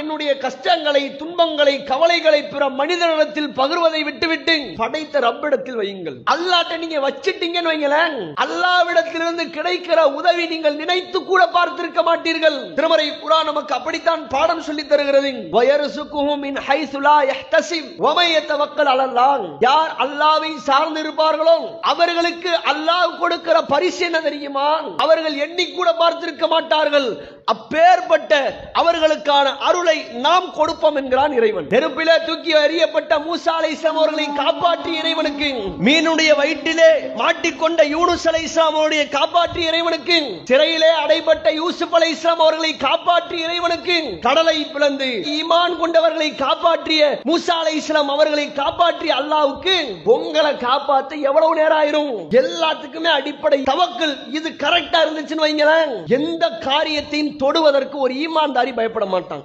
என்னுடைய கஷ்டங்களை, துன்பங்களை, கவலைகளை பிற மனிதனிடத்தில் பகிர்வதை விட்டுவிட்டு படைத்த ரப்பிடத்தில் வையுங்கள். அல்லாஹ்ட்ட நீங்க வச்சிட்டீங்கன்னு வைங்களேன், அல்லாஹ்விடத்திலிருந்து கிடைக்கிற உதவி நீங்கள் நினைத்து கூட பார்த்திருக்க மாட்டீர்கள். திருமறை குர்ஆன் நமக்கு அப்படித்தான் பாடம் சொல்லி தருகிறது. வயர்சுகுஹு மின் ஹைஸு லா யஹ்தஸிப் வ மை யதவக்கல் அலல்லாஹ். யார் அல்லாஹ்வை சார்ந்து இருப்பார்களோ அவர்களுக்கு அல்லாஹ் கொடுக்கிற பரிசு என்ன தெரியுமா? அவர்கள் எண்ணி கூட பார்த்திருக்க மாட்டார்கள். அப்பேற்பட்ட அவர்களுக்கான அருளை நாம் கொடுப்போம் என்கிறான் இறைவன். நெருப்பிலே தூக்கி எறியப்பட்ட மூசா அலைஹிஸ்ஸலாம் அவர்களை காப்பாற்றிய இறைவனுக்கு, மீனுடைய வயிற்றிலே மாட்டிக்கொண்ட யூனுஸ் அலைஹிஸ்ஸலாம் அவர்களை காப்பாற்றிய இறைவனுக்கு, சிறையிலே அடைபட்ட யூசுப் அலைஹிஸ்ஸலாம் அவர்களை காப்பாற்றிய இறைவனுக்கு, கடலை பிளந்து ஈமான் கொண்டவர்களை காப்பாற்றிய மூசா அலைஹிஸ்ஸலாம் அவர்களை காப்பாற்றிய அல்லாஹ்வுக்கு உங்களை காப்பாற்ற எவ்வளவு நேரம் ஆயிரும்? எல்லாத்துக்குமே அடிப்படை தவக்கல். இது கரெக்டா இருந்துச்சுன்னு வைங்களேன், எந்த காரியத்தையும் தொடுவதற்கு ஒரு ஈமான்தாரி பயப்பட மாட்டான்.